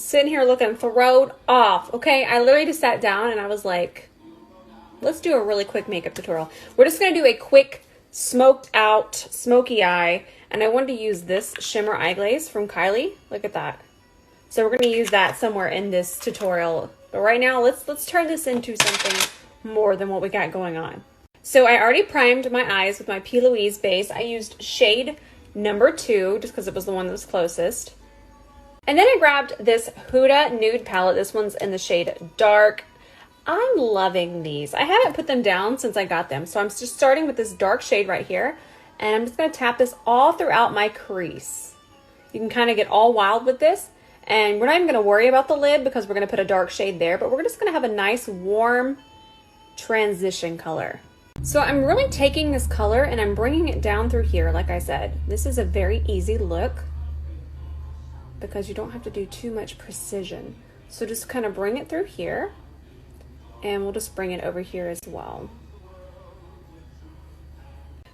sitting here looking thrown off, okay? I literally just sat down and I was like, let's do a really quick makeup tutorial. We're just going to do a quick smoked out smoky eye, and I wanted to use this shimmer eye glaze from Kylie. Look at that. So we're going to use that somewhere in this tutorial. But right now, let's turn this into something more than what we got going on. So I already primed my eyes with my P. Louise base. I used shade number 2 just because it was the one that was closest. And then I grabbed this Huda Nude palette. This one's in the shade Dark. I'm loving these. I haven't put them down since I got them. So I'm just starting with this dark shade right here. And I'm just going to tap this all throughout my crease. You can kind of get all wild with this. And we're not even going to worry about the lid because we're going to put a dark shade there. But we're just going to have a nice warm transition color. So I'm really taking this color and I'm bringing it down through here. Like I said, this is a very easy look because you don't have to do too much precision. So just kind of bring it through here. And we'll just bring it over here as well.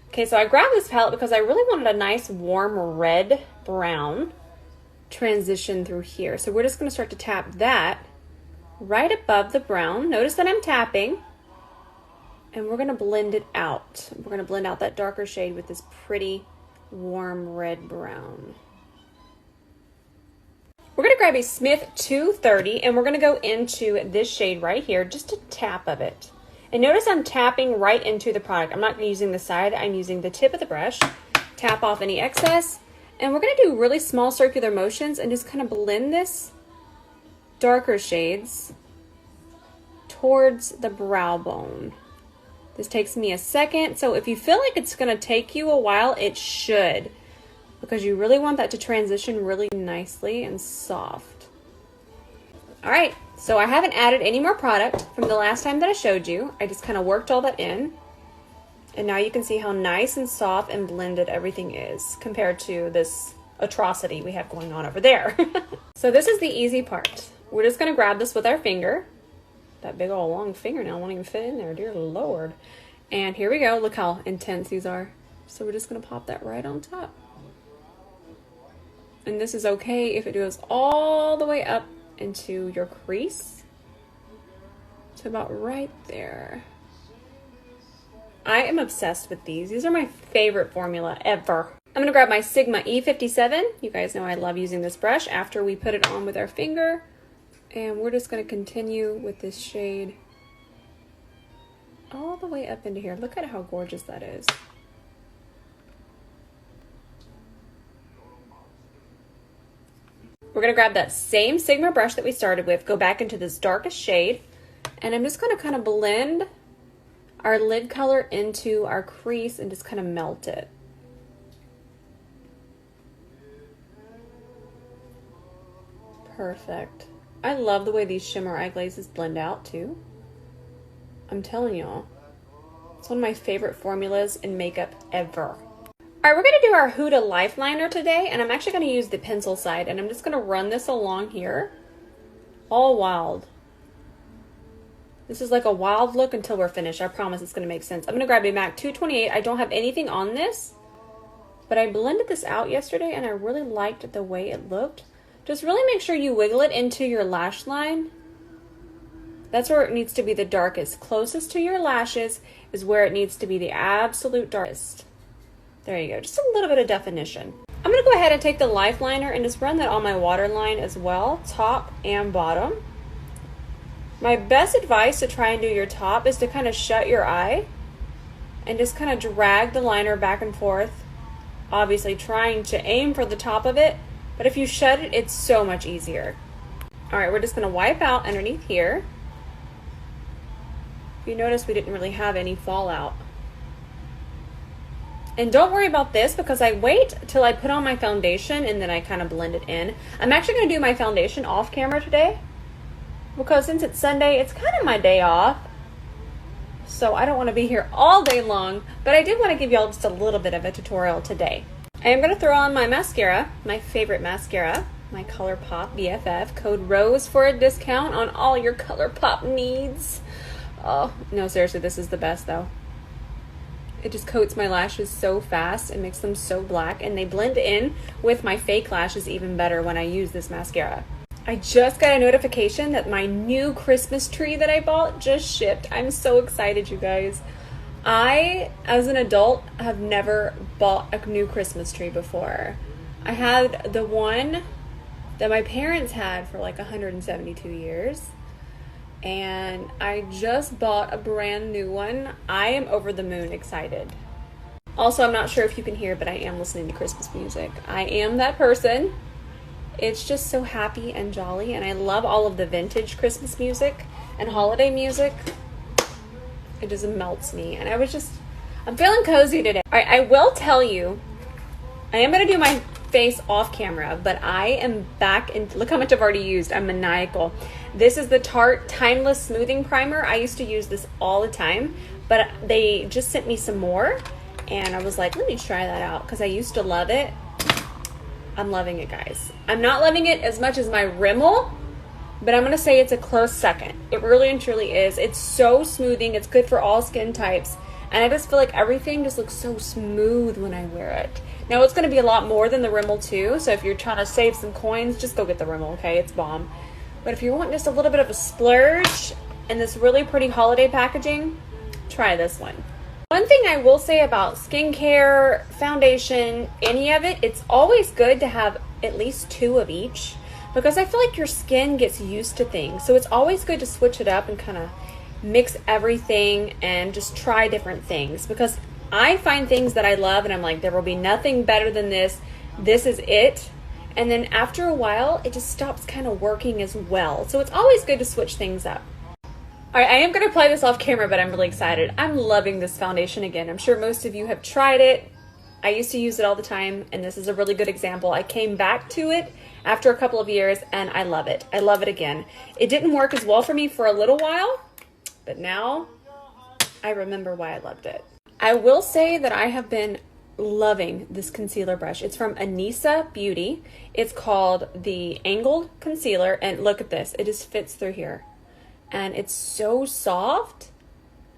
Okay, so I grabbed this palette because I really wanted a nice warm red brown transition through here. So we're just going to start to tap that right above the brown. Notice that I'm tapping. And we're going to blend it out. We're going to blend out that darker shade with this pretty warm red brown. We're going to grab a Smith 230 and we're going to go into this shade right here, just a tap of it. And notice I'm tapping right into the product. I'm not using the side, I'm using the tip of the brush. Tap off any excess. And we're going to do really small circular motions and just kind of blend this darker shades towards the brow bone. This takes me a second, so if you feel like it's going to take you a while, it should. Because you really want that to transition really nicely and soft. Alright, so I haven't added any more product from the last time that I showed you. I just kind of worked all that in. And now you can see how nice and soft and blended everything is compared to this atrocity we have going on over there. So this is the easy part. We're just going to grab this with our finger. That big old long fingernail won't even fit in there, dear Lord. And here we go. Look how intense these are. So we're just going to pop that right on top. And this is okay if it goes all the way up into your crease to about right there. I am obsessed with these. These are my favorite formula ever. I'm going to grab my Sigma E57. You guys know I love using this brush after we put it on with our finger. And we're just going to continue with this shade all the way up into here. Look at how gorgeous that is. We're going to grab that same Sigma brush that we started with, go back into this darkest shade, and I'm just going to kind of blend our lid color into our crease and just kind of melt it. Perfect. I love the way these shimmer eye glazes blend out too. I'm telling y'all, it's one of my favorite formulas in makeup ever. All right, we're going to do our Huda Life Liner today, and I'm actually going to use the pencil side, and I'm just going to run this along here, all wild. This is like a wild look until we're finished. I promise it's going to make sense. I'm going to grab a MAC 228. I don't have anything on this, but I blended this out yesterday, and I really liked the way it looked. Just really make sure you wiggle it into your lash line. That's where it needs to be the darkest. Closest to your lashes is where it needs to be the absolute darkest. There you go, just a little bit of definition. I'm gonna go ahead and take the Life Liner and just run that on my waterline as well, top and bottom. My best advice to try and do your top is to kind of shut your eye and just kind of drag the liner back and forth. Obviously trying to aim for the top of it, but if you shut it, it's so much easier. All right, we're just gonna wipe out underneath here. You notice we didn't really have any fallout. And don't worry about this because I wait till I put on my foundation and then I kind of blend it in. I'm actually going to do my foundation off camera today because since it's Sunday, it's kind of my day off. So I don't want to be here all day long, but I did want to give y'all just a little bit of a tutorial today. I am going to throw on my mascara, my favorite mascara, my ColourPop BFF, code ROSE for a discount on all your ColourPop needs. Oh, no, seriously, this is the best though. It just coats my lashes so fast and makes them so black, and they blend in with my fake lashes even better when I use this mascara. I just got a notification that my new Christmas tree that I bought just shipped. I'm so excited, you guys. I, as an adult, have never bought a new Christmas tree before. I had the one that my parents had for like 172 years. And I just bought a brand new one. I am over the moon excited. Also, I'm not sure if you can hear, but I am listening to Christmas music. I am that person. It's just so happy and jolly, and I love all of the vintage Christmas music and holiday music. It just melts me, and I'm feeling cozy today. All right, I will tell you, I am going to do my face off camera, but I am back, and look how much I've already used. I'm maniacal. This is the Tarte Timeless Smoothing Primer. I used to use this all the time, but they just sent me some more, and I was like, let me try that out, because I used to love it. I'm loving it, guys. I'm not loving it as much as my Rimmel, but I'm going to say it's a close second. It really and truly is. It's so smoothing. It's good for all skin types. And I just feel like everything just looks so smooth when I wear it. Now, it's going to be a lot more than the Rimmel too. So if you're trying to save some coins, just go get the Rimmel, okay? It's bomb. But if you want just a little bit of a splurge and this really pretty holiday packaging, try this one. One thing I will say about skincare, foundation, any of it, it's always good to have at least 2 of each, because I feel like your skin gets used to things. So it's always good to switch it up and kind of mix everything and just try different things, because I find things that I love and I'm like, there will be nothing better than this. This is it. And then after a while, it just stops kind of working as well. So it's always good to switch things up. All right, I am going to play this off camera, but I'm really excited. I'm loving this foundation again. I'm sure most of you have tried it. I used to use it all the time, and this is a really good example. I came back to it after a couple of years, and I love it. I love it again. It didn't work as well for me for a little while, but now I remember why I loved it. I will say that I have been loving this concealer brush. It's from Anissa Beauty. It's called the Angled Concealer, and look at this. It just fits through here. And it's so soft,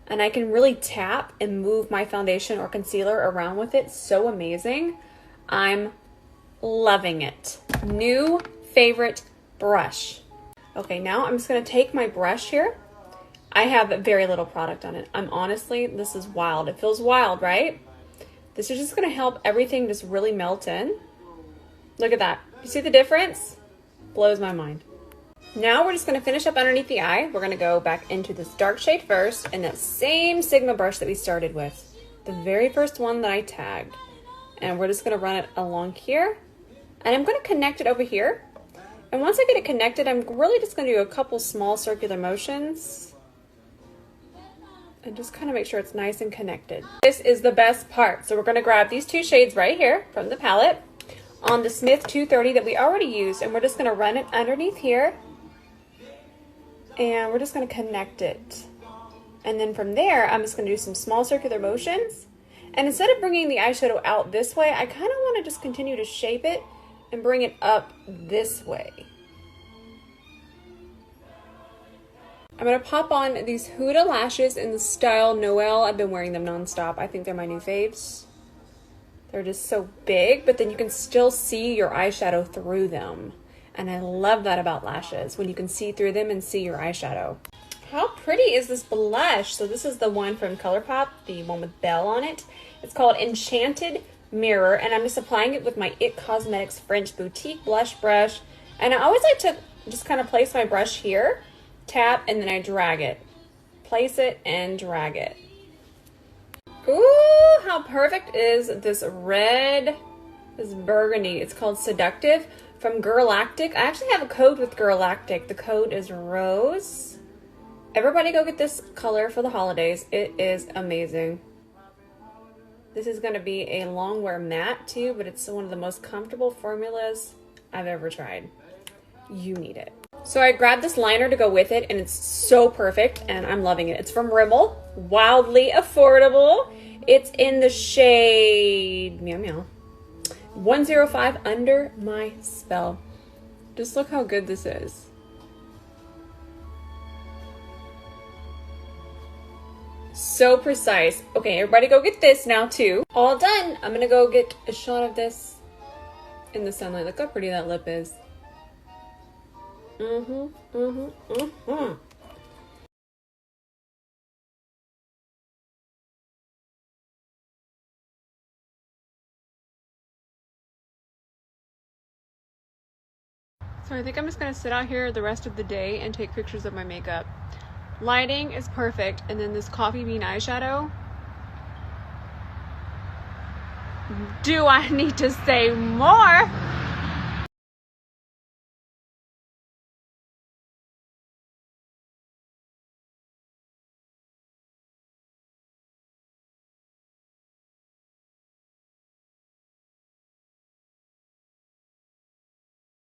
and I can really tap and move my foundation or concealer around with it. So amazing. I'm loving it. New favorite brush. Okay, now I'm just gonna take my brush here. I have very little product on it. This is wild. It feels wild, right? This is just gonna help everything just really melt in. Look at that. You see the difference? Blows my mind. Now we're just going to finish up underneath the eye. We're going to go back into this dark shade first, and that same Sigma brush that we started with. The very first one that I tagged. And we're just going to run it along here. And I'm going to connect it over here. And once I get it connected, I'm really just going to do a couple small circular motions. And just kind of make sure it's nice and connected. This is the best part. So we're going to grab these 2 shades right here from the palette on the Smith 230 that we already used. And we're just going to run it underneath here. And we're just going to connect it. And then from there, I'm just going to do some small circular motions. And instead of bringing the eyeshadow out this way, I kind of want to just continue to shape it and bring it up this way. I'm going to pop on these Huda lashes in the style Noel. I've been wearing them nonstop. I think they're my new faves. They're just so big, but then you can still see your eyeshadow through them. And I love that about lashes, when you can see through them and see your eyeshadow. How pretty is this blush? So this is the one from ColourPop, the one with Belle on it. It's called Enchanted Mirror, and I'm just applying it with my IT Cosmetics French Boutique Blush Brush. And I always like to just kind of place my brush here, tap, and then I drag it. Place it and drag it. Ooh, how perfect is this red, this burgundy. It's called Seductive. From Girlactic. I actually have a code with Girlactic. The code is Rose. Everybody go get this color for the holidays. It is amazing. This is going to be a long wear matte too, but it's one of the most comfortable formulas I've ever tried. You need it. So I grabbed this liner to go with it, and it's so perfect, and I'm loving it. It's from Rimmel. Wildly affordable. It's in the shade Meow Meow. 105 Under My Spell. Just look how good this is. So precise. Okay, everybody go get this now too. All done. I'm gonna go get a shot of this in the sunlight. Look how pretty that lip is. So I think I'm just gonna sit out here the rest of the day and take pictures of my makeup. Lighting is perfect, and then this coffee bean eyeshadow. Do I need to say more?